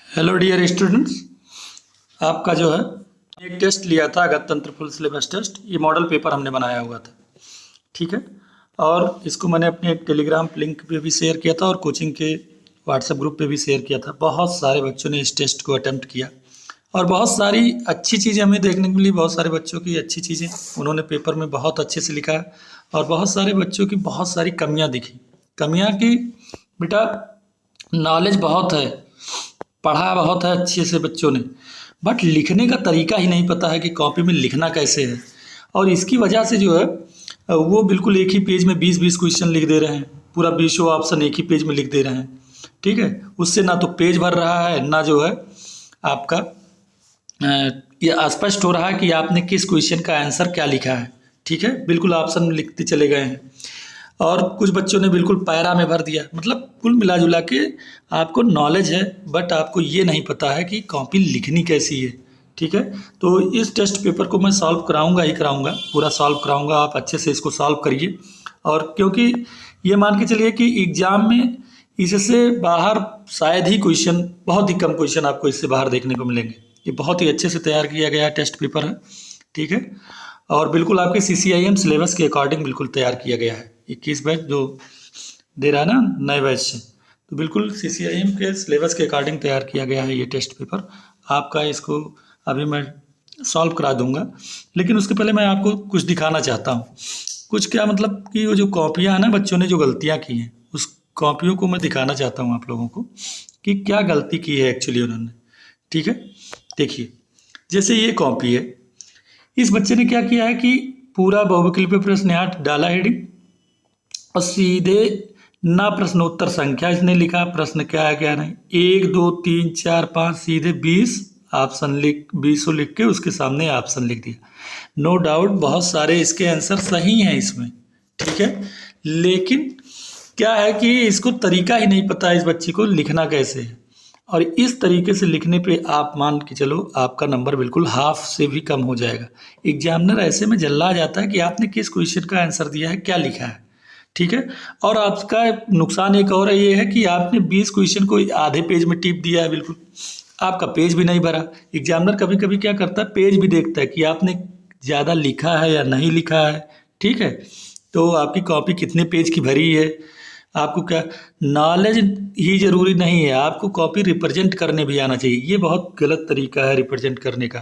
Hello dear students. आपका जो है एक टेस्ट लिया था गणतंत्र फुल सिलेबस टेस्ट। ये मॉडल पेपर हमने बनाया हुआ था, ठीक है। और इसको मैंने अपने टेलीग्राम लिंक पे भी शेयर किया था और कोचिंग के व्हाट्सएप ग्रुप पे भी शेयर किया था। बहुत सारे बच्चों ने इस टेस्ट को अटेम्प्ट किया और बहुत सारी अच्छी चीज़ें हमें देखने को मिली। बहुत सारे बच्चों की अच्छी चीज़ें उन्होंने पेपर में बहुत अच्छे से लिखा है और बहुत सारे बच्चों की बहुत सारी कमियाँ दिखी। कमियाँ की बेटा, नॉलेज बहुत है, पढ़ा बहुत है अच्छे से बच्चों ने, बट लिखने का तरीका ही नहीं पता है कि कॉपी में लिखना कैसे है। और इसकी वजह से जो है वो बिल्कुल एक ही पेज में 20-20 क्वेश्चन लिख दे रहे हैं, पूरा 20 ऑप्शन एक ही पेज में लिख दे रहे हैं, ठीक है। उससे ना तो पेज भर रहा है, ना जो है आपका ये स्पष्ट हो रहा है कि आपने किस क्वेश्चन का आंसर क्या लिखा है, ठीक है। बिल्कुल ऑप्शन लिखते चले गए हैं और कुछ बच्चों ने बिल्कुल पैरा में भर दिया। मतलब कुल मिला जुला के आपको नॉलेज है बट आपको ये नहीं पता है कि कॉपी लिखनी कैसी है, ठीक है। तो इस टेस्ट पेपर को मैं सॉल्व कराऊंगा ही कराऊंगा, पूरा सॉल्व कराऊंगा। आप अच्छे से इसको सॉल्व करिए। और क्योंकि ये मान के चलिए कि एग्ज़ाम में इससे बाहर शायद ही क्वेश्चन, बहुत ही कम क्वेश्चन आपको इससे बाहर देखने को मिलेंगे। ये बहुत ही अच्छे से तैयार किया गया टेस्ट पेपर है, ठीक है। और बिल्कुल आपके CCIM सिलेबस के अकॉर्डिंग बिल्कुल तैयार किया गया है। 21 बैच जो दे रहा है ना नए बैच से, तो बिल्कुल CCIM के सिलेबस के अकॉर्डिंग तैयार किया गया है ये टेस्ट पेपर आपका। इसको अभी मैं सॉल्व करा दूंगा, लेकिन उसके पहले मैं आपको कुछ दिखाना चाहता हूँ। कुछ क्या मतलब कि वो जो कॉपियाँ हैं ना, बच्चों ने जो गलतियाँ की हैं उस कॉपियों को मैं दिखाना चाहता हूँ आप लोगों को कि क्या गलती की है एक्चुअली उन्होंने, ठीक है। देखिए, जैसे ये कॉपी है, इस बच्चे ने क्या किया है कि पूरा बहुविकल्पीय प्रश्न यहाँ डाला हेडिंग और सीधे ना प्रश्नोत्तर संख्या इसने लिखा, प्रश्न क्या है क्या नहीं, 1 2 3 4 5 सीधे 20 ऑप्शन लिख, 20 लिख के उसके सामने ऑप्शन लिख दिया। नो डाउट बहुत सारे इसके आंसर सही हैं इसमें, ठीक है। लेकिन क्या है कि इसको तरीका ही नहीं पता है इस बच्चे को लिखना कैसे है। और इस तरीके से लिखने पे आप मान के चलो आपका नंबर बिल्कुल हाफ से भी कम हो जाएगा। एग्जामिनर ऐसे में जल्ला जाता है कि आपने किस क्वेश्चन का आंसर दिया है, क्या लिखा है, ठीक है। और आपका नुकसान एक और ये है कि आपने 20 क्वेश्चन को आधे पेज में टिप दिया है, बिल्कुल आपका पेज भी नहीं भरा। एग्जामिनर कभी कभी क्या करता है, पेज भी देखता है कि आपने ज़्यादा लिखा है या नहीं लिखा है, ठीक है। तो आपकी कॉपी कितने पेज की भरी है, आपको क्या नॉलेज ही ज़रूरी नहीं है, आपको कॉपी रिप्रेजेंट करने भी आना चाहिए। ये बहुत गलत तरीका है रिप्रेजेंट करने का।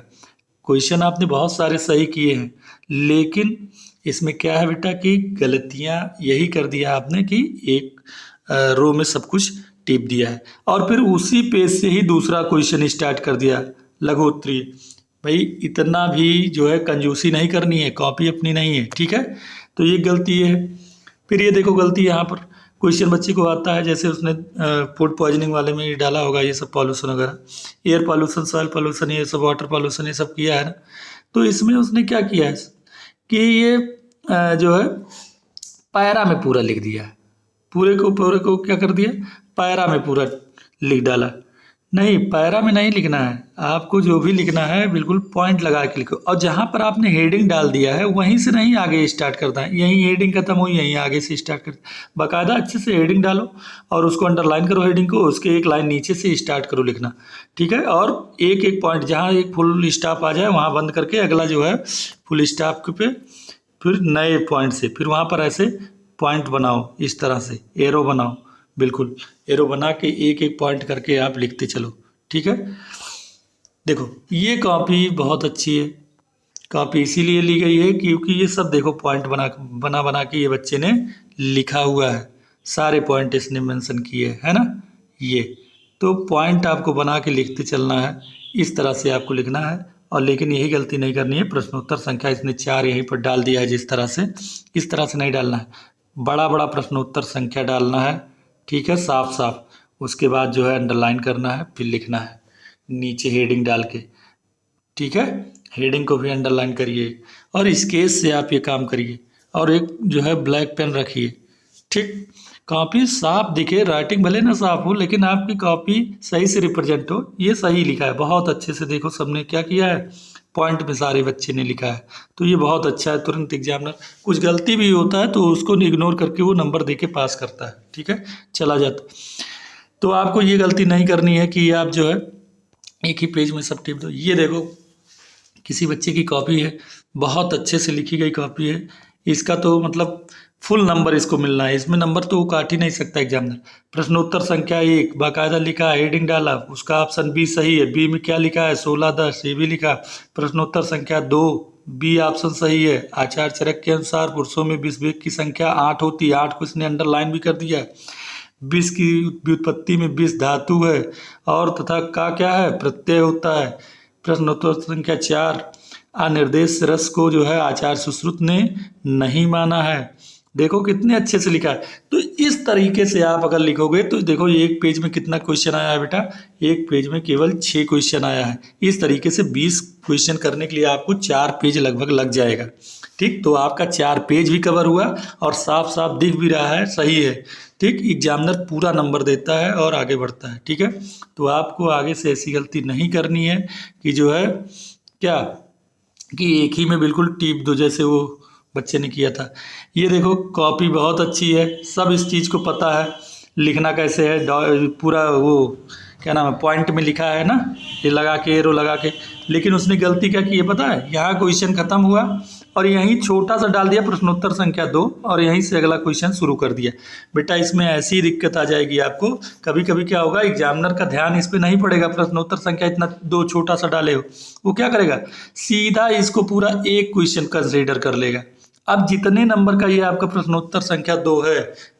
क्वेश्चन आपने बहुत सारे सही किए हैं, लेकिन इसमें क्या है बेटा कि गलतियाँ यही कर दिया आपने कि एक रो में सब कुछ टिप दिया है और फिर उसी पेज से ही दूसरा क्वेश्चन स्टार्ट कर दिया, लघुत्तरीय। भाई इतना भी जो है कंजूसी नहीं करनी है, कॉपी अपनी नहीं है, ठीक है। तो ये गलती है। फिर ये देखो गलती यहाँ पर क्वेश्चन बच्चे को आता है, जैसे उसने फूड पॉइजनिंग वाले में ही डाला होगा ये सब पॉल्यूशन वगैरह, एयर पॉल्यूशन, सॉइल पॉल्यूशन, ये सब वाटर पॉल्यूशन, ये सब किया है ना। तो इसमें उसने क्या किया है कि ये जो है पैरा में पूरा लिख दिया है, पूरे को क्या कर दिया, पैरा में पूरा लिख डाला। नहीं, पैरा में नहीं लिखना है आपको, जो भी लिखना है बिल्कुल पॉइंट लगा के लिखो। और जहाँ पर आपने हेडिंग डाल दिया है वहीं से नहीं आगे स्टार्ट करता है, यहीं हेडिंग खत्म हुई यहीं आगे से स्टार्ट कर। बाकायदा अच्छे से हेडिंग डालो और उसको अंडरलाइन करो हेडिंग को, उसके एक लाइन नीचे से स्टार्ट करो लिखना, ठीक है। और एक एक पॉइंट जहाँ एक फुल स्टॉप आ जाए वहाँ बंद करके अगला जो है फुल स्टॉप पे फिर नए पॉइंट से फिर वहाँ पर ऐसे पॉइंट बनाओ, इस तरह से एरो बनाओ, बिल्कुल एरो बना के एक एक पॉइंट करके आप लिखते चलो, ठीक है। देखो ये कॉपी बहुत अच्छी है, कॉपी इसीलिए ली गई है क्योंकि ये सब देखो पॉइंट बना बना के ये बच्चे ने लिखा हुआ है, सारे पॉइंट इसने मेंशन किए है ना। ये तो पॉइंट आपको बना के लिखते चलना है, इस तरह से आपको लिखना है। और लेकिन यही गलती नहीं करनी है, प्रश्नोत्तर संख्या इसने 4 यहीं पर डाल दिया है जिस तरह से, इस तरह से नहीं डालना है, बड़ा बड़ा प्रश्नोत्तर संख्या डालना है, ठीक है, साफ साफ। उसके बाद जो है अंडरलाइन करना है, फिर लिखना है नीचे हेडिंग डाल के, ठीक है। हेडिंग को भी अंडरलाइन करिए और स्केच से आप ये काम करिए और एक जो है ब्लैक पेन रखिए, ठीक। कॉपी साफ दिखे, राइटिंग भले ना साफ हो लेकिन आपकी कॉपी सही से रिप्रेजेंट हो। ये सही लिखा है बहुत अच्छे से, देखो सबने क्या किया है, पॉइंट में सारे बच्चे ने लिखा है, तो ये बहुत अच्छा है। तुरंत एग्जामिनर कुछ गलती भी होता है तो उसको इग्नोर करके वो नंबर दे के पास करता है, ठीक है, चला जाता। तो आपको ये गलती नहीं करनी है कि आप जो है एक ही पेज में सब टिप दो। ये देखो किसी बच्चे की कॉपी है, बहुत अच्छे से लिखी गई कॉपी है, इसका तो मतलब फुल नंबर इसको मिलना है, इसमें नंबर तो वो काट ही नहीं सकता एग्जामिनर। प्रश्नोत्तर संख्या 1 बाकायदा लिखा, हेडिंग डाला, उसका ऑप्शन बी सही है। बी में क्या लिखा है? 16-10, ये भी लिखा। प्रश्नोत्तर संख्या 2 बी ऑप्शन सही है। आचार्य चरक के अनुसार पुरुषों में विषवेग की संख्या 8 होती है, 8 को इसने अंडरलाइन भी कर दिया है। विष की व्युत्पत्ति में विष धातु है और तथा का क्या है? प्रत्यय होता है। प्रश्नोत्तर संख्या 4 अनिर्देश रस को जो है आचार्य सुश्रुत ने नहीं माना है। देखो कितने अच्छे से लिखा है। तो इस तरीके से आप अगर लिखोगे तो देखो एक पेज में कितना क्वेश्चन आया है बेटा? एक पेज में केवल 6 क्वेश्चन आया है। इस तरीके से 20 क्वेश्चन करने के लिए आपको 4 पेज लगभग लग जाएगा। ठीक, तो आपका 4 पेज भी कवर हुआ और साफ साफ दिख भी रहा है, सही है। ठीक, एग्जामिनर पूरा नंबर देता है और आगे बढ़ता है। ठीक है, तो आपको आगे से ऐसी गलती नहीं करनी है कि जो है क्या कि एक ही में बिल्कुल टीप दो जैसे वो बच्चे ने किया था। ये देखो कॉपी बहुत अच्छी है, सब इस चीज़ को पता है लिखना कैसे है, पूरा वो क्या नाम है पॉइंट में लिखा है ना, ये लगा के एरो लगा के। लेकिन उसने गलती क्या की है पता है? यहाँ क्वेश्चन खत्म हुआ और यहीं छोटा सा डाल दिया प्रश्नोत्तर संख्या 2 और यहीं से अगला क्वेश्चन शुरू कर दिया। बेटा इसमें ऐसी दिक्कत आ जाएगी आपको। कभी कभी क्या होगा, एग्जामिनर का ध्यान इस पर नहीं पड़ेगा, प्रश्नोत्तर संख्या इतना 2 छोटा सा डाले हो, वो क्या करेगा सीधा इसको पूरा एक क्वेश्चन कंसिडर कर लेगा। अब जितने नंबर का ये आपका प्रश्नोत्तर संख्या 2 है,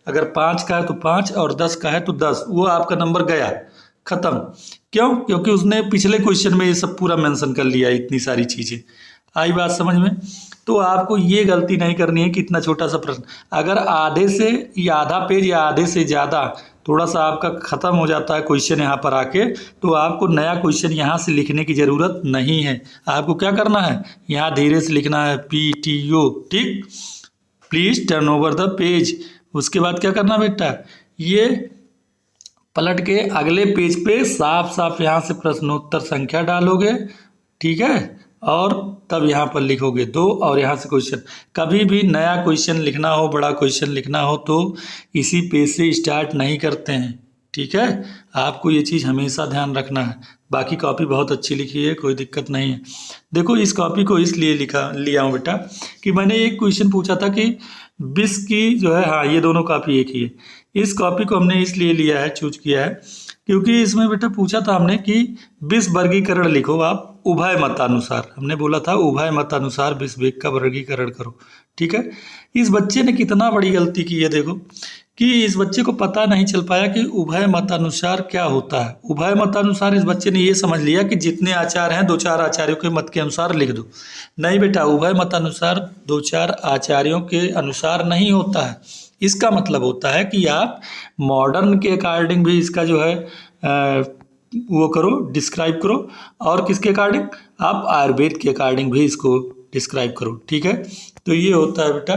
अगर 5 का है तो 5 और 10 का है तो 10, वो आपका नंबर गया, खत्म। क्यों? क्योंकि उसने पिछले क्वेश्चन में ये सब पूरा मेंशन कर लिया, इतनी सारी चीज़ें। आई बात समझ में? तो आपको ये गलती नहीं करनी है कि इतना छोटा सा प्रश्न, अगर आधे से या आधा पेज या आधे से ज़्यादा थोड़ा सा आपका ख़त्म हो जाता है क्वेश्चन यहाँ पर आके, तो आपको नया क्वेश्चन यहाँ से लिखने की ज़रूरत नहीं है। आपको क्या करना है, यहाँ धीरे से लिखना है PTO। ठीक, please turn over the page. उसके बाद क्या करना बेटा, ये पलट के अगले पेज पे साफ साफ यहाँ से प्रश्नोत्तर संख्या डालोगे। ठीक है, और तब यहाँ पर लिखोगे 2 और यहाँ से क्वेश्चन। कभी भी नया क्वेश्चन लिखना हो, बड़ा क्वेश्चन लिखना हो तो इसी पेज से स्टार्ट नहीं करते हैं। ठीक है, आपको ये चीज़ हमेशा ध्यान रखना है। बाकी कॉपी बहुत अच्छी लिखी है, कोई दिक्कत नहीं है। देखो इस कॉपी को इसलिए लिया हूँ बेटा कि मैंने एक क्वेश्चन पूछा था कि विष की जो है, हाँ ये दोनों कॉपी एक ही है। इस कॉपी को हमने इसलिए लिया है, चूज किया है, क्योंकि इसमें बेटा पूछा था हमने कि विष वर्गीकरण लिखो आप उभय मतानुसार। हमने बोला था उभय मतानुसार विषवेग का वर्गीकरण करो। ठीक है, इस बच्चे ने कितना बड़ी गलती की है देखो, कि इस बच्चे को पता नहीं चल पाया कि उभय मतानुसार क्या होता है। उभय मतानुसार इस बच्चे ने ये समझ लिया कि जितने आचार्य हैं 2-4 आचार्यों के मत के अनुसार लिख दो। नहीं बेटा, उभय मतानुसार 2-4 आचार्यों के अनुसार नहीं होता है। इसका मतलब होता है कि आप मॉडर्न के अकॉर्डिंग भी इसका जो है वो करो, डिस्क्राइब करो, और किसके अकॉर्डिंग, आप आयुर्वेद के अकॉर्डिंग भी इसको डिस्क्राइब करो। ठीक है, तो ये होता है बेटा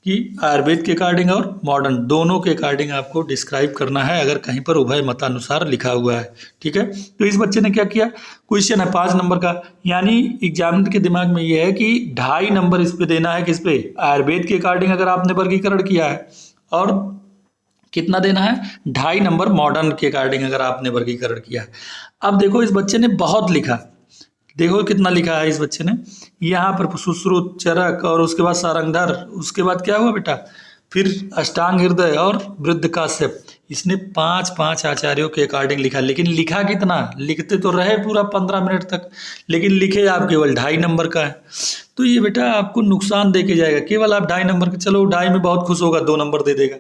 कि आयुर्वेद के अकॉर्डिंग और मॉडर्न दोनों के अकॉर्डिंग आपको डिस्क्राइब करना है अगर कहीं पर उभय मतानुसार लिखा हुआ है। ठीक है, तो इस बच्चे ने क्या किया, क्वेश्चन है 5 नंबर का, यानी एग्जामिनर के दिमाग में ये है कि 2.5 नंबर इस पे देना है, किस पे, आयुर्वेद के अकॉर्डिंग अगर आपने वर्गीकरण किया है, और कितना देना है, 2.5 नंबर मॉडर्न के अकॉर्डिंग अगर आपने वर्गीकरण किया है। अब देखो इस बच्चे ने बहुत लिखा, देखो कितना लिखा है इस बच्चे ने, यहाँ पर सुश्रुत, चरक और उसके बाद सारंगधर, उसके बाद क्या हुआ बेटा, फिर अष्टांग हृदय और वृद्ध काश्यप। इसने 5-5 आचार्यों के अकॉर्डिंग लिखा, लेकिन लिखा कितना, लिखते तो रहे पूरा 15 मिनट तक, लेकिन लिखे आप केवल 2.5 नंबर का है। तो ये बेटा आपको नुकसान दे के जाएगा। केवल आप 2.5 नंबर का, चलो 2.5 में बहुत खुश होगा, 2 नंबर दे देगा,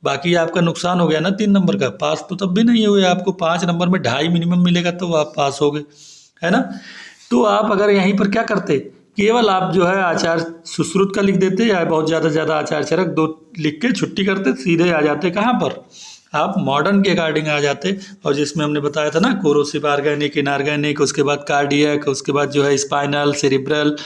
बाकी आपका नुकसान हो गया ना 3 नंबर का। पास तो तब भी नहीं हुए, आपको 5 नंबर में 2.5 मिनिमम मिलेगा तो आप पास हो गए, है ना। तो आप अगर यहीं पर क्या करते, केवल आप जो है आचार्य सुश्रुत का लिख देते या बहुत ज़्यादा आचार्य चरक 2 लिख के छुट्टी करते, सीधे आ जाते कहाँ पर, आप मॉडर्न के अकॉर्डिंग आ जाते। और जिसमें हमने बताया था ना कोरोसिव ऑर्गेनिक, इनऑर्गेनिक, उसके बाद कार्डियक, उसके बाद जो है स्पाइनल, सेरिब्रल,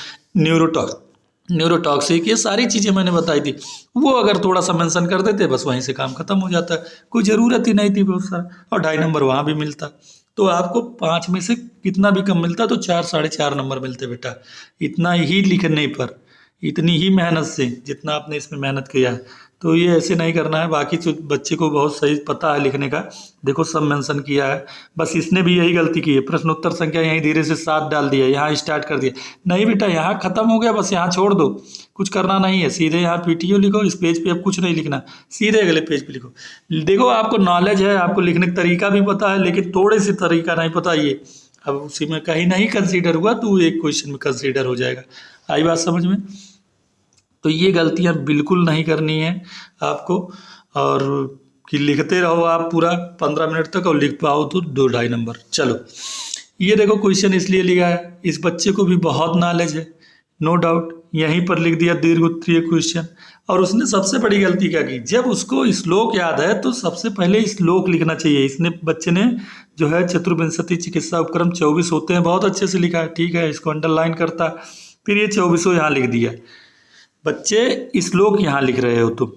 न्यूरोटॉक्सिक, ये सारी चीज़ें मैंने बताई थी। वो अगर थोड़ा सा मेंशन कर देते बस वहीं से काम खत्म हो जाता है, कोई ज़रूरत ही नहीं थी बहुत सारा, और 2.5 नंबर वहाँ भी मिलता। तो आपको 5 में से कितना भी कम मिलता तो 4-4.5 नंबर मिलते बेटा, इतना ही लिखने पर, इतनी ही मेहनत से जितना आपने इसमें मेहनत किया है। तो ये ऐसे नहीं करना है। बाकी तो बच्चे को बहुत सही पता है लिखने का, देखो सब मेंशन किया है। बस इसने भी यही गलती की है, प्रश्नोत्तर संख्या यहीं धीरे से 7 डाल दिया, यहाँ स्टार्ट कर दिया। नहीं बेटा, यहाँ ख़त्म हो गया, बस यहाँ छोड़ दो, कुछ करना नहीं है। सीधे यहाँ पीटीओ लिखो, इस पेज पे अब कुछ नहीं लिखना, सीधे अगले पेज पे लिखो। देखो आपको नॉलेज है, आपको लिखने का तरीका भी पता है, लेकिन थोड़े से तरीका नहीं पता ये, अब उसी में कहीं नहीं कंसीडर हुआ तो एक क्वेश्चन में कंसीडर हो जाएगा। आई बात समझ में? तो ये गलतियां बिल्कुल नहीं करनी है आपको, और कि लिखते रहो आप पूरा 15 मिनट तक और लिख पाओ तो 2-2.5 नंबर। चलो ये देखो क्वेश्चन इसलिए लिखा है, इस बच्चे को भी बहुत नॉलेज है, नो डाउट। यहीं पर लिख दिया दीर्घ उत्तरीय क्वेश्चन। और उसने सबसे बड़ी गलती क्या की, जब उसको श्लोक याद है तो सबसे पहले श्लोक लिखना चाहिए। इसने बच्चे ने जो है चतुर्विंशति चिकित्सा उपक्रम 24 होते हैं, बहुत अच्छे से लिखा है, ठीक है, इसको अंडरलाइन करता, फिर ये 24 यहाँ लिख दिया। बच्चे श्लोक यहाँ लिख रहे हो तुम,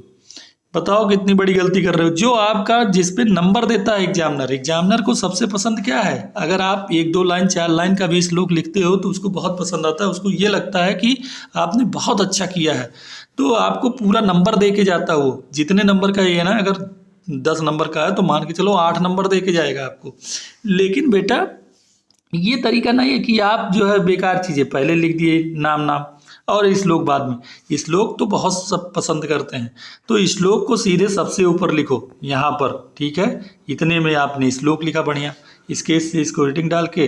बताओ कितनी बड़ी गलती कर रहे हो। जो आपका जिस पे नंबर देता है एग्जामिनर को सबसे पसंद क्या है, अगर आप 1-2 लाइन 4 लाइन का भी श्लोक लिखते हो तो उसको बहुत पसंद आता है, उसको ये लगता है कि आपने बहुत अच्छा किया है, तो आपको पूरा नंबर दे के जाता है। वो जितने नंबर का ये है ना, अगर 10 नंबर का है तो मान के चलो 8 नंबर दे के जाएगा आपको। लेकिन बेटा ये तरीका नहीं है कि आप जो है बेकार चीज़ें पहले लिख दिए, नाम और श्लोक बाद में। श्लोक तो बहुत सब पसंद करते हैं, तो श्लोक को सीधे सबसे ऊपर लिखो यहाँ पर, ठीक है। इतने में आपने श्लोक लिखा बढ़िया, इसके से इसको रेटिंग डाल के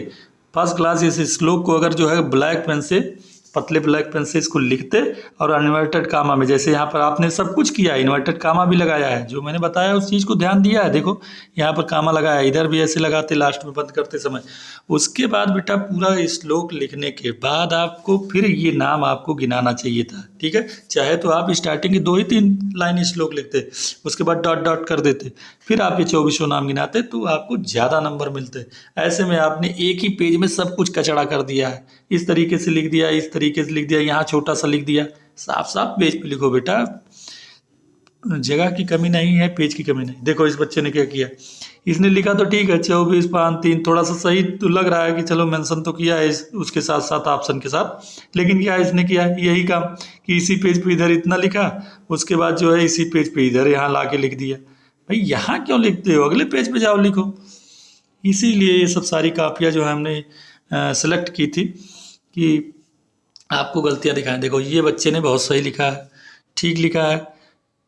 फर्स्ट क्लास। इस श्लोक को अगर जो है ब्लैक पेन से, पतले ब्लैक पेन से इसको लिखते और इन्वर्टेड कामा में, जैसे यहाँ पर आपने सब कुछ किया है, इन्वर्टेड कामा भी लगाया है, जो मैंने बताया उस चीज़ को ध्यान दिया है। देखो यहाँ पर कामा लगाया, इधर भी ऐसे लगाते लास्ट में बंद करते समय। उसके बाद बेटा पूरा श्लोक लिखने के बाद आपको फिर ये नाम आपको गिनाना चाहिए था, ठीक है। चाहे तो आप स्टार्टिंग की 2 ही 3 लाइन श्लोक लिखते, उसके बाद डॉट डॉट कर देते, फिर आप ये 24 नाम गिनाते तो आपको ज़्यादा नंबर मिलते। ऐसे में आपने एक ही पेज में सब कुछ कचड़ा कर दिया है, इस तरीके से लिख दिया, इस तरीके से लिख दिया, यहाँ छोटा सा लिख दिया। साफ साफ पेज पे लिखो बेटा, जगह की कमी नहीं है, पेज की कमी नहीं। देखो इस बच्चे ने क्या किया, इसने लिखा तो ठीक है 24-5-3, थोड़ा सा सही तो लग रहा है कि चलो मेंशन तो किया है उसके साथ साथ ऑप्शन के साथ, लेकिन क्या इसने किया यही काम कि इसी पेज पे इधर इतना लिखा, उसके बाद जो है इसी पेज पे इधर यहाँ ला के लिख दिया। भाई यहाँ क्यों लिखते हो, अगले पेज पे जाओ लिखो। इसीलिए ये सब सारी कापियाँ जो है हमने सेलेक्ट की थी कि आपको गलतियाँ दिखाएं। देखो ये बच्चे ने बहुत सही लिखा है, ठीक लिखा है,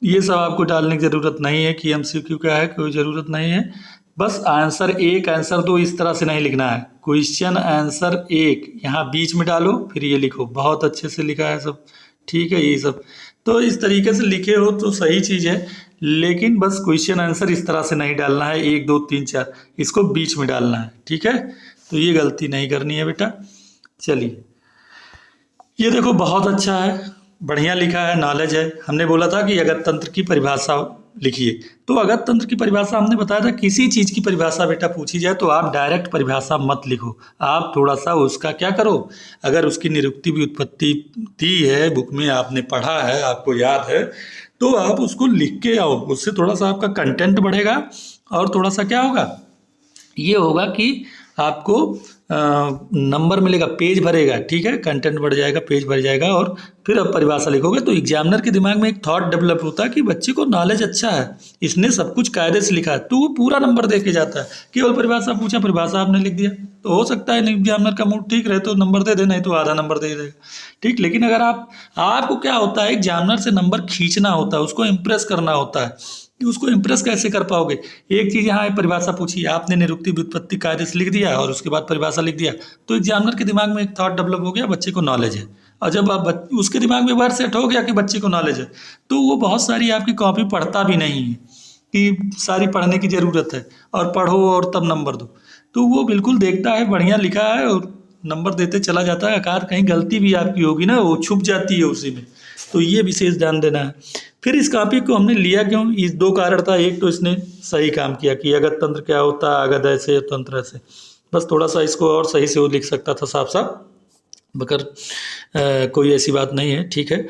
ये सब आपको डालने की ज़रूरत नहीं है कि MCQ क्या है, कोई ज़रूरत नहीं है। बस आंसर 1 आंसर 2 इस तरह से नहीं लिखना है, क्वेश्चन आंसर 1 यहाँ बीच में डालो फिर ये लिखो। बहुत अच्छे से लिखा है सब, ठीक है। ये सब तो इस तरीके से लिखे हो तो सही चीज़ है, लेकिन बस क्वेश्चन आंसर इस तरह से नहीं डालना है 1 2 3 4, इसको बीच में डालना है, ठीक है। तो ये गलती नहीं करनी है बेटा। चलिए ये देखो बहुत अच्छा है, बढ़िया लिखा है, नॉलेज है। हमने बोला था कि अगत तंत्र की परिभाषा लिखिए, तो अगत तंत्र की परिभाषा हमने बताया था किसी चीज़ की परिभाषा बेटा पूछी जाए तो आप डायरेक्ट परिभाषा मत लिखो, आप थोड़ा सा उसका क्या करो, अगर उसकी निरुक्ति भी उत्पत्ति दी है बुक में, आपने पढ़ा है, आपको याद है, तो आप उसको लिख के आओ, उससे थोड़ा सा आपका कंटेंट बढ़ेगा और थोड़ा सा क्या होगा, ये होगा कि आपको नंबर मिलेगा, पेज भरेगा, ठीक है, कंटेंट बढ़ जाएगा, पेज भर जाएगा। और फिर अब परिभाषा लिखोगे तो एग्जामिनर के दिमाग में एक थॉट डेवलप होता है कि बच्चे को नॉलेज अच्छा है, इसने सब कुछ कायदे से लिखा है, तो वो पूरा नंबर दे के जाता है। केवल परिभाषा पूछा, परिभाषा आपने लिख दिया, तो हो सकता है एग्जामिनर का मूड ठीक रहे तो नंबर दे दे, नहीं तो आधा नंबर दे देगा, ठीक। लेकिन अगर आपको क्या होता है, एग्जामिनर से नंबर खींचना होता है, उसको इम्प्रेस करना होता है, कि उसको इम्प्रेस कैसे कर पाओगे। एक चीज़ यहाँ परिभाषा पूछी, आपने निरुक्ति व्युत्पत्ति कायदे से लिख दिया और उसके बाद परिभाषा लिख दिया, तो एग्जामिनर के दिमाग में एक थॉट डेवलप हो गया, बच्चे को नॉलेज है। और जब आप उसके दिमाग में वर्ड सेट हो गया कि बच्चे को नॉलेज है, तो वो बहुत सारी आपकी कॉपी पढ़ता भी नहीं है कि सारी पढ़ने की ज़रूरत है और पढ़ो और तब नंबर दो, तो वो बिल्कुल देखता है बढ़िया लिखा है और नंबर देते चला जाता है। अकार कहीं गलती भी आपकी होगी ना, वो छुप जाती है उसी में, तो ये विशेष ध्यान देना है। फिर इस कॉपी को हमने लिया क्यों, इस 2 कारण था। एक तो इसने सही काम किया कि अगत तंत्र क्या होता है, अगत ऐसे तंत्र ऐसे, बस थोड़ा सा इसको और सही से वो लिख सकता था साफ साफ, मगर कोई ऐसी बात नहीं है, ठीक है।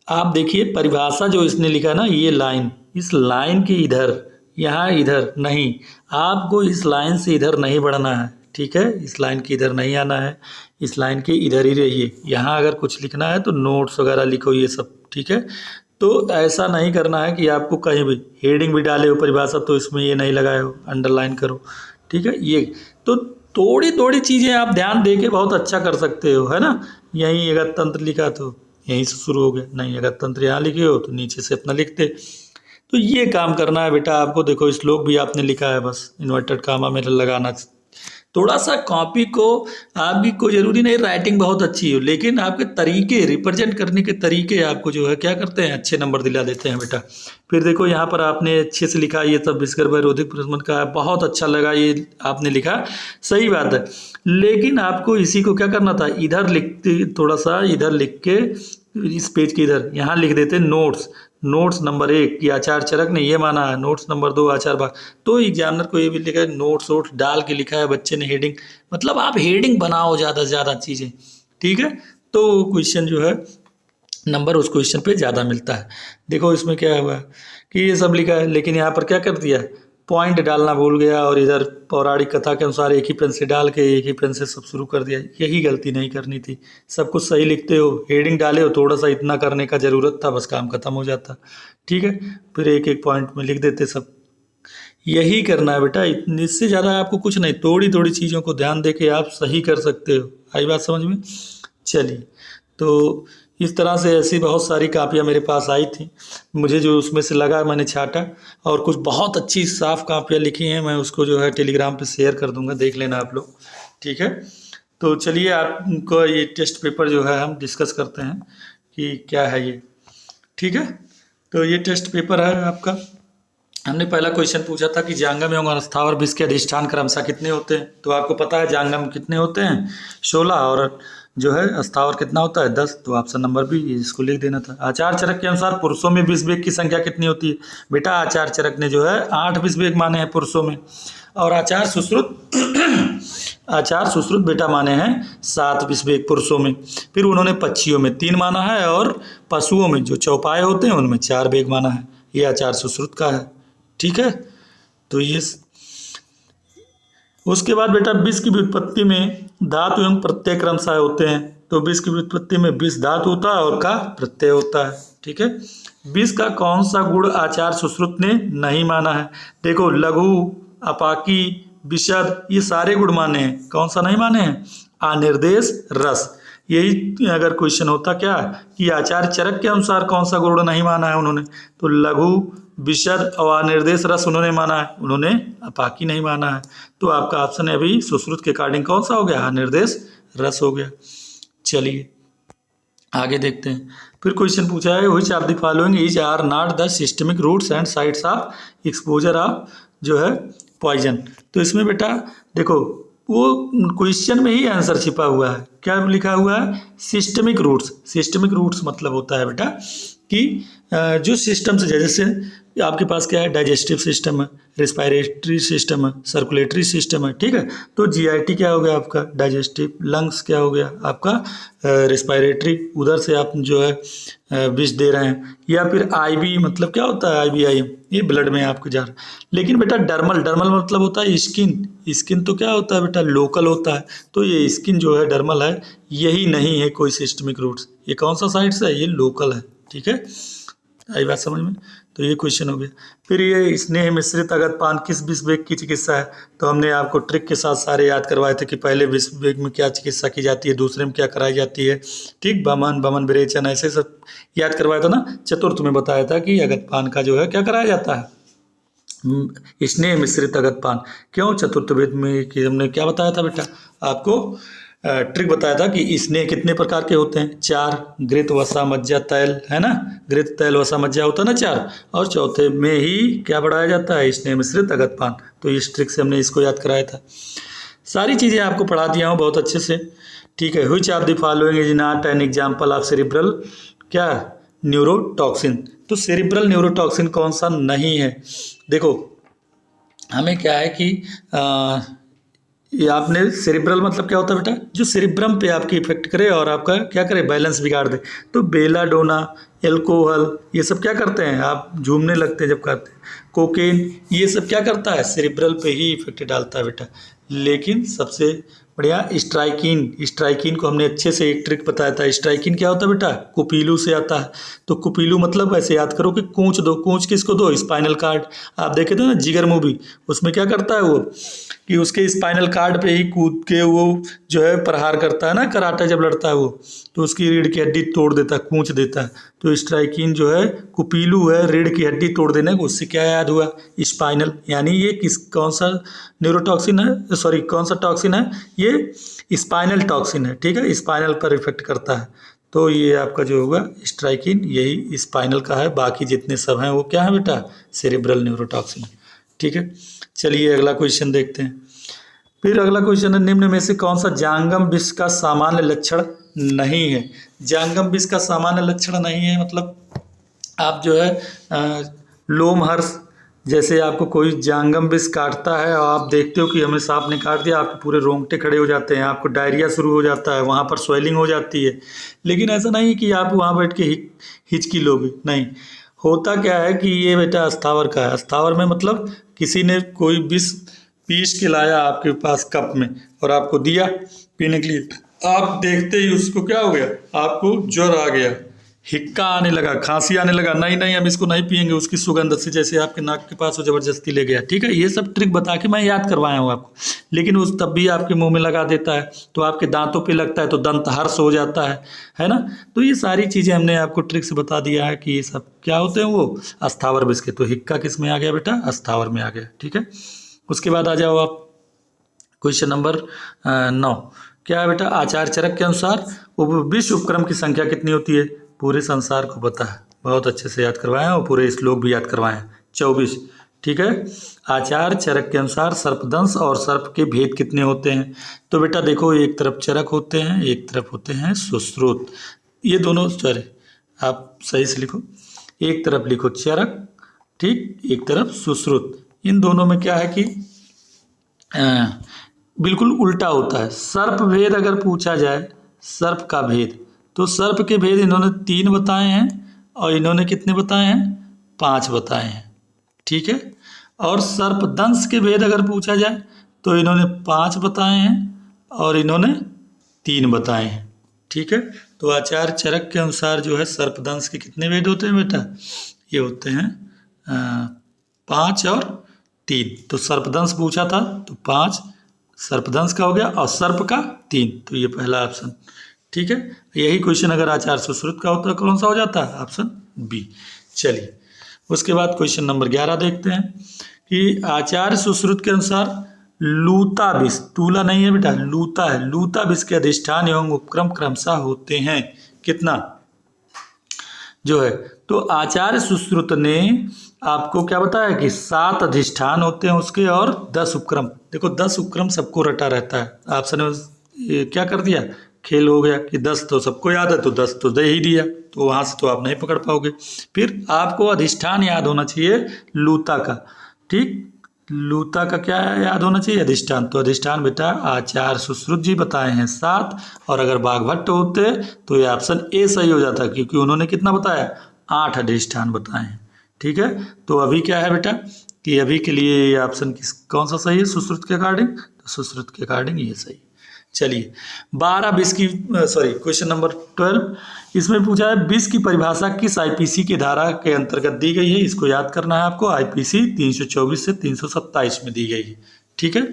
आप देखिए परिभाषा जो इसने लिखा ना, ये लाइन, इस लाइन के इधर, यहाँ इधर नहीं, आपको इस लाइन से इधर नहीं बढ़ना है, ठीक है। इस लाइन के इधर नहीं आना है, इस लाइन के इधर ही रहिए। यहाँ अगर कुछ लिखना है तो नोट्स वगैरह लिखो, ये सब ठीक है। तो ऐसा नहीं करना है कि आपको कहीं भी हेडिंग भी डाले हो परिभाषा तो इसमें ये नहीं लगाए हो, अंडरलाइन करो, ठीक है। ये तो थोड़ी थोड़ी चीज़ें आप ध्यान दे के बहुत अच्छा कर सकते हो, है ना। यहीं अगर तंत्र लिखा तो यहीं से शुरू हो गया, नहीं अगर तंत्र यहाँ लिखे हो तो नीचे से अपना लिखते। तो ये काम करना है बेटा आपको। देखो श्लोक भी आपने लिखा है, बस इन्वर्टेड कामा में लगाना। थोड़ा सा कॉपी को आपकी कोई ज़रूरी नहीं राइटिंग बहुत अच्छी हो, लेकिन आपके तरीके रिप्रेजेंट करने के तरीके आपको जो है क्या करते हैं, अच्छे नंबर दिला देते हैं बेटा। फिर देखो यहाँ पर आपने अच्छे से लिखा, ये सब विस्कर्भ रोधिक प्रशमन का है, बहुत अच्छा लगा ये आपने लिखा, सही बात है। लेकिन आपको इसी को क्या करना था, इधर लिखते, थोड़ा सा इधर लिख के इस पेज के इधर यहाँ लिख देते नोट्स। नोट्स नंबर 1 कि आचार्य चरक ने ये माना है, नोट्स नंबर 2 आचार्य भाग। तो एग्जामिनर को ये भी लिखा है नोट्स वोट्स डाल के लिखा है बच्चे ने हेडिंग, मतलब आप हेडिंग बनाओ ज़्यादा से ज़्यादा चीज़ें, ठीक है। तो क्वेश्चन जो है नंबर उस क्वेश्चन पे ज़्यादा मिलता है। देखो इसमें क्या हुआ कि ये सब लिखा है, लेकिन यहाँ पर क्या कर दिया, पॉइंट डालना भूल गया और इधर पौराणिक कथा के अनुसार एक ही पेन से डाल के एक ही पेन से सब शुरू कर दिया। यही गलती नहीं करनी थी। सब कुछ सही लिखते हो, हेडिंग डाले हो, थोड़ा सा इतना करने का ज़रूरत था, बस काम खत्म हो जाता, ठीक है। फिर एक एक पॉइंट में लिख देते सब। यही करना है बेटा, इससे ज़्यादा आपको कुछ नहीं, थोड़ी थोड़ी चीज़ों को ध्यान दे के आप सही कर सकते हो। आई बात समझ में। चलिए, तो इस तरह से ऐसी बहुत सारी कापियाँ मेरे पास आई थी, मुझे जो उसमें से लगा मैंने छाटा, और कुछ बहुत अच्छी साफ़ कापियाँ लिखी हैं, मैं उसको जो है टेलीग्राम पे शेयर कर दूंगा, देख लेना आप लोग, ठीक है। तो चलिए आपको ये टेस्ट पेपर जो है हम डिस्कस करते हैं कि क्या है ये, ठीक है। तो ये टेस्ट पेपर है आपका। हमने पहला क्वेश्चन पूछा था कि जांगम एवं अस्थावर विष के अधिष्ठान क्रमशः कितने होते हैं। तो आपको पता है जांगम कितने होते हैं, 16, और जो है अस्थावर कितना होता है, 10। तो ऑप्शन नंबर बी इसको लिख देना था। आचार्य चरक के अनुसार पुरुषों में विष वेग की संख्या कितनी होती है। बेटा आचार्य चरक ने जो है 8 विष वेग माने हैं पुरुषों में, और आचार्य सुश्रुत बेटा माने हैं 7 विष वेग पुरुषों में। फिर उन्होंने पक्षियों में 3 माना है, और पशुओं में जो चौपाए होते हैं उनमें 4 वेग माना है। ये आचार्य सुश्रुत का है, ठीक है। तो ये उसके बाद बेटा विष की व्युत्पत्ति में धातु एवं प्रत्यय क्रमशः होते हैं। तो विष की व्युत्पत्ति में विष धातु होता है और का प्रत्यय होता है, ठीक है। विष का कौन सा गुण आचार्य सुश्रुत ने नहीं माना है। देखो लघु, अपाकी, विशद, ये सारे गुण माने हैं, कौन सा नहीं माने हैं, अनिर्देश, रस। यही अगर क्वेश्चन होता क्या कि आचार्य चरक के अनुसार कौन सा गुण नहीं माना है उन्होंने, तो लघु, विशद और अनिर्देश रस उन्होंने माना है, उन्होंने अपाकी नहीं माना है। तो आपका ऑप्शन है अभी सुश्रुत के अकॉर्डिंग कौन सा हो गया, अनिर्देश रस हो गया। चलिए आगे देखते हैं। फिर क्वेश्चन पूछा है which of the following is are not the systemic routes and sites of exposure of जो है पॉइजन। तो इसमें बेटा देखो वो क्वेश्चन में ही आंसर छिपा हुआ है। क्या लिखा हुआ है, सिस्टमिक रूट्स। सिस्टमिक रूट्स मतलब होता है बेटा कि जो सिस्टम से, जैसे आपके पास क्या है, डाइजेस्टिव सिस्टम है, रिस्पायरेटरी सिस्टम है, सर्कुलेटरी सिस्टम है, ठीक है। तो जीआईटी क्या हो गया आपका डाइजेस्टिव, लंग्स क्या हो गया आपका रिस्पायरेटरी, उधर से आप जो है विष दे रहे हैं। या फिर आईबी मतलब क्या होता है, आईबीआई ये ब्लड में आपको जा रहा है। लेकिन बेटा डर्मल, डर्मल मतलब होता है स्किन। स्किन तो क्या होता है बेटा, लोकल होता है। तो ये स्किन जो है डर्मल है, यही नहीं है कोई सिस्टमिक रूट्स। ये कौन सा साइट्स है, ये लोकल है, ठीक है। आई बात समझ में। तो ये क्वेश्चन हो गया। फिर ये स्नेह मिश्रित अगत पान किस विष वेग की चिकित्सा है। तो हमने आपको ट्रिक के साथ सारे याद करवाए थे कि पहले विष वेग में क्या चिकित्सा की जाती है, दूसरे में क्या कराई जाती है, ठीक। बमन विरेचन ऐसे सब याद करवाया था ना। चतुर्थ में बताया था कि अगत पान का जो है क्या कराया जाता है, स्नेह मिश्रित अगत पान। क्यों, चतुर्थ वेद में कि हमने क्या बताया था बेटा आपको, ट्रिक बताया था कि स्नेह कितने प्रकार के होते हैं, 4, घृत, वसा, मज्जा, तैल, है ना। घृत, तैल, वसा, मज्जा होता है ना 4, और चौथे में ही क्या बढ़ाया जाता है, स्नेह मिश्रित अगत पान। तो इस ट्रिक से हमने इसको याद कराया था। सारी चीज़ें आपको पढ़ा दिया हूँ बहुत अच्छे से, ठीक है। Which of the following is not an example of cerebral क्या न्यूरोटॉक्सिन। तो सेरिब्रल न्यूरोटॉक्सिन कौन सा नहीं है। देखो हमें क्या है कि ये आपने सेरिब्रल मतलब क्या होता है बेटा, जो सेरिब्रम पे आपकी इफेक्ट करे और आपका क्या करे, बैलेंस बिगाड़ दे। तो बेलाडोना, एल्कोहल, ये सब क्या करते हैं, आप झूमने लगते हैं जब करते हैं। कोकेन, ये सब क्या करता है, सेरिब्रल पे ही इफेक्ट डालता है बेटा। लेकिन सबसे बढ़िया। स्ट्राइकिन को हमने अच्छे से एक ट्रिक बताया था। स्ट्राइकिन क्या होता है बेटा? कुपीलू से आता है। तो कुपीलू मतलब ऐसे याद करो कि कूंच दो। कूंच किसको दो? Spinal cord. आप देखे थे ना जिगर मूवी, उसमें क्या करता है वो कि उसके स्पाइनल कार्ड पे ही कूद के वो जो है प्रहार करता है ना, कराटा जब लड़ता है वो, तो उसकी रीढ़ की हड्डी तोड़ देता है, कूंच देता है। तो स्ट्राइकिन जो है कुपीलू है, रीढ़ की हड्डी तोड़ देने को, उससे क्या याद हुआ? स्पाइनल। यानी ये कौन सा न्यूरोटॉक्सिन है, सॉरी कौन सा टॉक्सिन है? ये स्पाइनल टॉक्सिन है, ठीक है, स्पाइनल पर इफेक्ट करता है। तो ये आपका जो होगा स्ट्राइकिन, यही स्पाइनल का है। बाकी जितने सब हैं वो क्या है बेटा? सेरेब्रल न्यूरोटॉक्सिन, ठीक है। चलिए अगला क्वेश्चन देखते हैं। फिर अगला क्वेश्चन है, निम्न में से कौन सा जांगम विष का सामान्य लक्षण नहीं है? जांगम विष का सामान्य लक्षण नहीं है मतलब आप जो है लोमहर्ष, जैसे आपको कोई जांगम विष काटता है और आप देखते हो कि हमें सांप ने काट दिया, आपके पूरे रोंगटे खड़े हो जाते हैं, आपको डायरिया शुरू हो जाता है, वहाँ पर स्वेलिंग हो जाती है। लेकिन ऐसा नहीं कि आप वहाँ बैठ के हिचकी लोगे, नहीं। होता क्या है कि ये बेटा अस्थावर का है। अस्थावर में मतलब किसी ने कोई विष पीस के लाया आपके पास कप में और आपको दिया पीने के लिए, आप देखते ही उसको क्या हो गया? आपको ज्वर आ गया, हिक्का आने लगा, खांसी आने लगा, नहीं नहीं हम इसको नहीं पियेंगे, उसकी सुगंध से जैसे आपके नाक के पास वो जबरदस्ती ले गया, ठीक है। ये सब ट्रिक बता के मैं याद करवाया हूँ आपको, लेकिन उस तब भी आपके मुंह में लगा देता है तो आपके दांतों पे लगता है तो दंत हर्ष हो जाता है ना। तो ये सारी चीज़ें हमने आपको ट्रिक से बता दिया है कि ये सब क्या होते हैं, वो अस्थावर विष के। तो हिक्का किस में आ गया बेटा? अस्थावर में आ गया, ठीक है। उसके बाद आ जाओ आप क्वेश्चन नंबर 9। क्या है बेटा? आचार्य चरक के अनुसार विश्व उपक्रम की संख्या कितनी होती है? पूरे संसार को पता है, बहुत अच्छे से याद करवाए हैं और पूरे श्लोक भी याद करवाए हैं, 24, ठीक है। आचार्य चरक के अनुसार सर्पदंश और सर्प के भेद कितने होते हैं? तो बेटा देखो, एक तरफ चरक होते हैं, एक तरफ होते हैं सुश्रुत। ये दोनों, सॉरी आप सही से लिखो, एक तरफ लिखो चरक, ठीक, एक तरफ सुश्रुत। इन दोनों में क्या है कि बिल्कुल उल्टा होता है। सर्प भेद अगर पूछा जाए, सर्प का भेद, तो सर्प के भेद इन्होंने 3 बताए हैं और इन्होंने कितने बताए हैं? 5 बताए हैं, ठीक है। और सर्प दंश के भेद अगर पूछा जाए तो इन्होंने 5 बताए हैं और इन्होंने 3 बताए हैं, ठीक है। तो आचार्य चरक के अनुसार जो है सर्पदंश के कितने भेद होते हैं बेटा? ये होते हैं 5 और 3। तो सर्पदंश पूछा था तो 5 सर्पदंश का हो गया और सर्प का 3, तो ये पहला ऑप्शन, ठीक है। यही क्वेश्चन अगर आचार्य सुश्रुत का होता कौन सा हो जाता है? Option B. चलिए उसके बाद क्वेश्चन नंबर 11 देखते हैं कि आचार्य सुश्रुत के अनुसार लूता विष, तूला नहीं है बेटा, लूता है, लूता विष के अधिष्ठान एवं उपक्रम क्रमशः होते हैं कितना जो है? तो आचार्य सुश्रुत ने आपको क्या बताया कि 7 अधिष्ठान होते हैं उसके और 10 उपक्रम। देखो 10 उपक्रम सबको रटा रहता है, ऑप्शन में क्या कर दिया, खेल हो गया कि 10 तो सबको याद है तो 10 तो दे ही दिया, तो वहाँ से तो आप नहीं पकड़ पाओगे। फिर आपको अधिष्ठान याद होना चाहिए लूता का, ठीक, लूता का क्या याद होना चाहिए? अधिष्ठान। तो अधिष्ठान बेटा आचार्य सुश्रुत जी बताए हैं 7, और अगर बाघभट्ट होते तो ये ऑप्शन ए सही हो जाता, क्योंकि उन्होंने कितना बताया? 8 अधिष्ठान बताए हैं, ठीक है। तो अभी क्या है बेटा कि अभी के लिए ये ऑप्शन कौन सा सही है सुश्रुत के अकॉर्डिंग? तो सुश्रुत के अकॉर्डिंग ये सही। चलिए 12 विष की, सॉरी क्वेश्चन नंबर 12, इसमें पूछा है विष की परिभाषा किस आईपीसी की धारा के अंतर्गत दी गई है? इसको याद करना है आपको, आईपीसी 324 से 327 में दी गई है, ठीक है।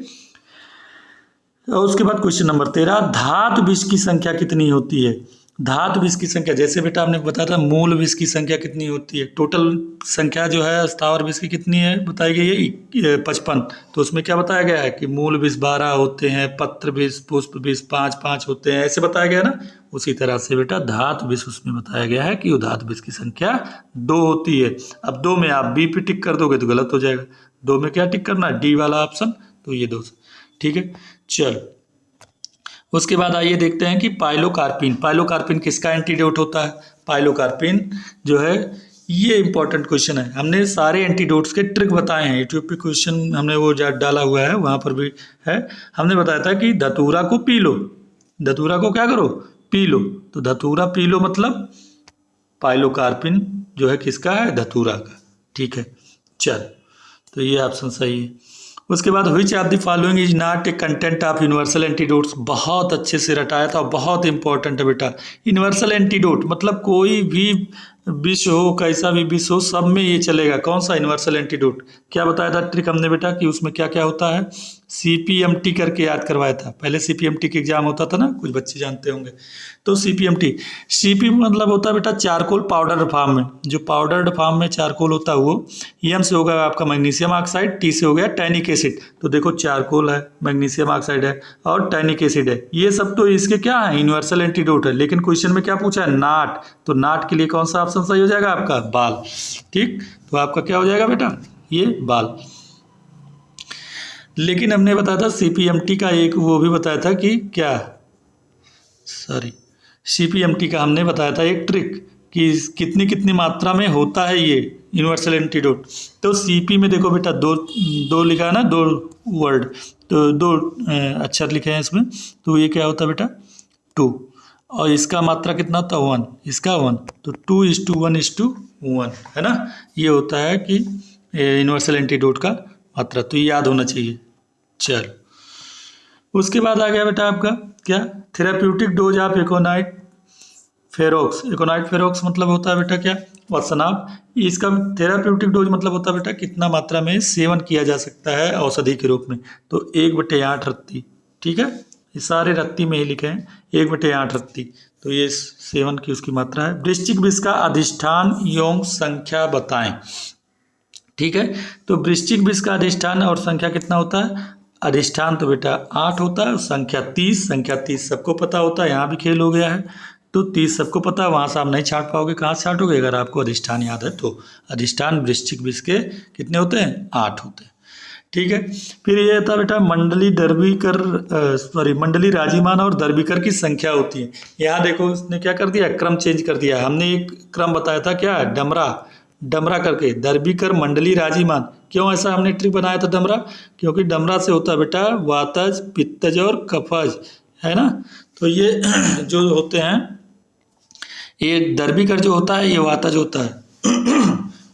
और उसके बाद क्वेश्चन नंबर 13, धातु विष की संख्या कितनी होती है? धातु विष की संख्या, जैसे बेटा आपने बताया था मूल विष की संख्या कितनी होती है, टोटल संख्या जो है स्थावर विष की कितनी है बताई गई है 55। तो उसमें क्या बताया गया है कि मूल विष 12 होते हैं, पत्र विष, पुष्प विष 5 होते हैं, ऐसे बताया गया ना। उसी तरह से बेटा धातु विष उसमें बताया गया है कि धातु विष की संख्या 2 होती है। अब 2 में आप बी पे टिक कर दोगे तो गलत हो जाएगा, 2 में क्या टिक करना है? डी वाला ऑप्शन, तो ये 2, ठीक है। चलो उसके बाद आइए देखते हैं कि पाइलोकार्पिन, पाइलोकार्पिन किसका एंटीडोट होता है? पाइलोकार्पिन जो है ये इंपॉर्टेंट क्वेश्चन है, हमने सारे एंटीडोट्स के ट्रिक बताए हैं, यूट्यूब पे क्वेश्चन हमने वो डाला हुआ है, वहाँ पर भी है। हमने बताया था कि धतूरा को पी लो, धतूरा को क्या करो? P low. तो धतूरा पी लो मतलब पाइलोकार्पिन जो है किसका है? धतूरा का, ठीक है। चल तो ये ऑप्शन सही है। उसके बाद विच of the following is not a content of universal antidotes, बहुत अच्छे से रटाया था, बहुत इंपॉर्टेंट है बेटा। यूनिवर्सल एंटीडोट मतलब कोई भी विष हो, कैसा भी विष हो, सब में ये चलेगा। कौन सा? Universal antidote. क्या बताया था ट्रिक हमने बेटा कि उसमें क्या क्या होता है? CPMT करके याद करवाया था। पहले CPMT के एग्जाम होता था ना, कुछ बच्चे जानते होंगे। तो CP मतलब होता है बेटा चारकोल पाउडर फॉर्म में, जो पाउडर फॉर्म में चारकोल होता है वो। M से होगा आपका मैग्नीशियम ऑक्साइड, T से हो गया टैनिक एसिड। तो देखो चारकोल है, मैग्नीशियम ऑक्साइड है और टैनिक एसिड है, ये सब तो इसके क्या है? यूनिवर्सल एंटीडोट है। लेकिन क्वेश्चन में क्या पूछा है? नॉट। तो नॉट के लिए कौन सा ऑप्शन सही हो जाएगा आपका? बाल। ठीक, तो आपका क्या हो जाएगा बेटा? ये बाल। लेकिन हमने बताया था CPMT का एक वो भी बताया था कि क्या, CPMT का हमने बताया था एक ट्रिक कि कितनी कितनी मात्रा में होता है ये यूनिवर्सल एंटीडोट। तो CP में देखो बेटा दो लिखा है ना, 2 वर्ड, तो 2 अक्षर लिखे हैं इसमें। तो ये क्या होता है बेटा? 2। और इसका मात्रा कितना होता है? 1। इसका 1। तो 2:1:1 है ना। ये होता है कि यूनिवर्सल एंटीडोट का मात्रा, तो ये याद होना चाहिए। चलो, उसके बाद आ गया बेटा आपका क्या? Therapeutic dose of aconite ferox. Aconite ferox मतलब होता है बेटा क्या? Option of. इसका थेराप्यूटिक डोज मतलब होता है बेटा कितना मात्रा में सेवन किया जा सकता है औषधि के रूप में। तो 1/8 रत्ती। ठीक है, ये सारे रत्ती में ही लिखे हैं, 1/8 रत्ती। तो ये सेवन की उसकी मात्रा है। वृश्चिक विष का अधिष्ठान एवं संख्या बताएं। ठीक है, तो वृश्चिक विष का अधिष्ठान और संख्या कितना होता है? अधिष्ठान तो बेटा 8 होता है, संख्या 30। संख्या 30 सबको पता होता है, यहाँ भी खेल हो गया है। तो 30 सबको पता है, वहाँ से आप नहीं छाट पाओगे। कहाँ से छाटोगे? अगर आपको अधिष्ठान याद है तो। अधिष्ठान वृश्चिक विष के कितने होते हैं? 8 होते हैं। ठीक है, फिर ये था बेटा मंडली राजीमान और दर्भिकर की संख्या होती है। यहाँ देखो उसने क्या कर दिया? क्रम चेंज कर दिया। हमने एक क्रम बताया था क्या? डमरा करके, दर्भिकर, मंडली, राजीमान। क्यों ऐसा हमने ट्रिक बनाया था डमरा? क्योंकि डमरा से होता है बेटा वातज, पित्तज और कफज, है ना। तो ये जो होते हैं, ये दर्भिकर जो होता है ये वातज होता है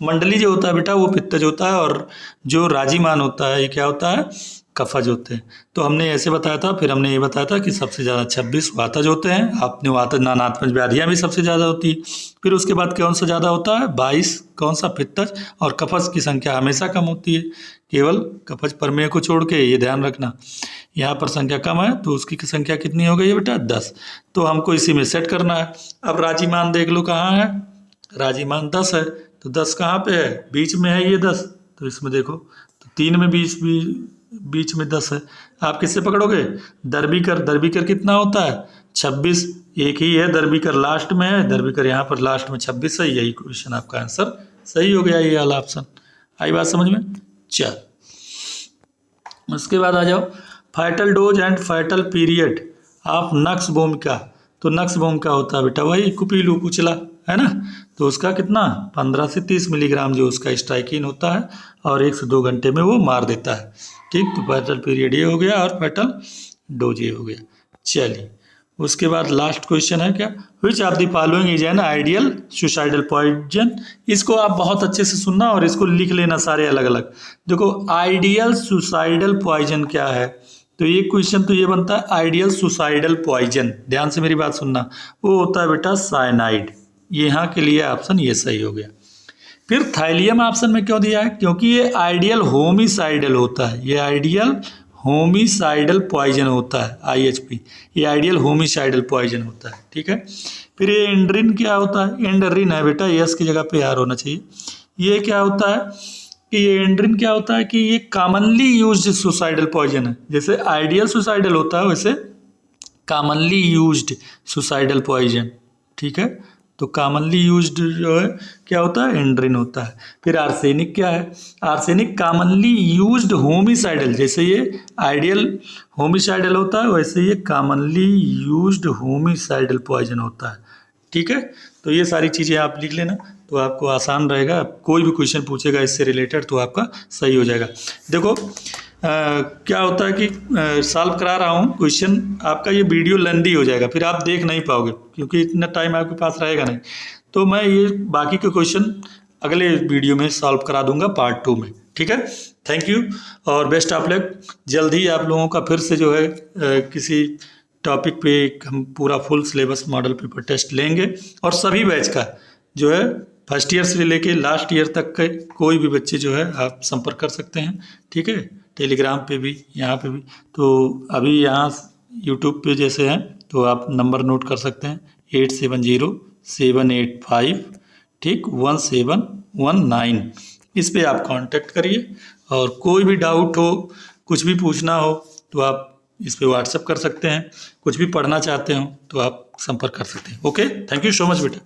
मंडली जो होता है बेटा वो पित्तज होता है, और जो राजीमान होता है ये क्या होता है? कफज होते हैं। तो हमने ऐसे बताया था। फिर हमने ये बताया था कि सबसे ज़्यादा 26 वातज होते हैं। आपने वातज नानात्मक व्याधियाँ भी सबसे ज़्यादा होती है। फिर उसके बाद कौन सा ज़्यादा होता है? 22। कौन सा? पित्तज। और कफज की संख्या हमेशा कम होती है, केवल कफज प्रमेय को छोड़ के, ये ध्यान रखना। यहाँ पर संख्या कम है तो उसकी संख्या कितनी हो गई है बेटा? 10। तो हमको इसी में सेट करना है। अब राजीमान देख लो कहाँ है? राजीमान 10 है, तो 10 कहाँ पे है? बीच में है ये 10। तो इसमें देखो, तो 3 में बीच में 10 है। आप किससे पकड़ोगे? दर्भिकर कितना होता है? 26। एक ही है, दर्भिकर लास्ट में है, दर्भिकर यहाँ पर लास्ट में 26 है। यही क्वेश्चन आपका आंसर सही हो गया, ये वाला ऑप्शन। आई बात समझ में? चल, उसके बाद आ जाओ फाइटल डोज एंड फाइटल पीरियड ऑफ नक्स भूमिका। तो नक्स भूमिका होता है बेटा वही कुपीलू कुचला, है ना। तो उसका कितना? 15 से 30 मिलीग्राम जो उसका स्ट्राइकिन होता है, और 1 से 2 घंटे में वो मार देता है। ठीक, तो फाइटल पीरियड ये हो गया और फाइटल डोज ये हो गया। चलिए, उसके बाद लास्ट क्वेश्चन है क्या? Which of the following is an ideal suicidal poison. इसको आप बहुत अच्छे से सुनना और इसको लिख लेना सारे अलग अलग। देखो, आइडियल सुसाइडल पॉइजन क्या है? तो ये क्वेश्चन तो ये बनता है आइडियल सुसाइडल पॉइजन। ध्यान से मेरी बात सुनना, वो होता है बेटा साइनाइड। यहाँ के लिए ऑप्शन ये सही हो गया। फिर थाइलियम ऑप्शन में क्यों दिया है? क्योंकि ये आइडियल होमिसाइडल होता है। ये आइडियल होमिसाइडल पॉइजन होता है, IHP। ये आइडियल होमिसाइडल पॉइजन होता है। ठीक है, फिर ये एंड्रिन क्या होता है? एंडरिन है बेटा, यस की जगह पे आर होना चाहिए। ये क्या होता है कि ये एंड्रिन क्या होता है कि ये कॉमनली यूज्ड सुसाइडल पॉइजन है। जैसे आइडियल सुसाइडल होता है वैसे कॉमनली यूज्ड सुसाइडल पॉइजन। ठीक है, तो कॉमनली यूज्ड जो है क्या होता है? एंड्रिन होता है। फिर आर्सेनिक क्या है? Arsenic commonly used homicidal. जैसे ये आइडियल होमिसाइडल होता है वैसे ये कॉमनली यूज्ड होमिसाइडल पॉइजन होता है। ठीक है, तो ये सारी चीज़ें आप लिख लेना तो आपको आसान रहेगा। कोई भी क्वेश्चन पूछेगा इससे रिलेटेड तो आपका सही हो जाएगा। देखो क्या होता है कि सॉल्व करा रहा हूँ क्वेश्चन, आपका ये वीडियो लेंदी हो जाएगा, फिर आप देख नहीं पाओगे क्योंकि इतना टाइम आपके पास रहेगा नहीं। तो मैं ये बाकी के क्वेश्चन अगले वीडियो में सॉल्व करा दूंगा पार्ट 2 में। ठीक है, थैंक यू और बेस्ट ऑफ लक। जल्दी आप लोगों का फिर से जो है किसी टॉपिक पे हम पूरा full syllabus model paper test लेंगे और सभी बैच का जो है फर्स्ट ईयर से लेके लास्ट ईयर तक के कोई भी बच्चे जो है आप संपर्क कर सकते हैं। ठीक है, टेलीग्राम पे भी, यहाँ पे भी। तो अभी यहाँ यूट्यूब पे जैसे हैं तो आप नंबर नोट कर सकते हैं 870785 ठीक 1719। इस पे आप कांटेक्ट करिए और कोई भी डाउट हो, कुछ भी पूछना हो तो आप इस पे व्हाट्सएप कर सकते हैं। कुछ भी पढ़ना चाहते हो तो आप संपर्क कर सकते हैं। Okay, thank you so much बेटा।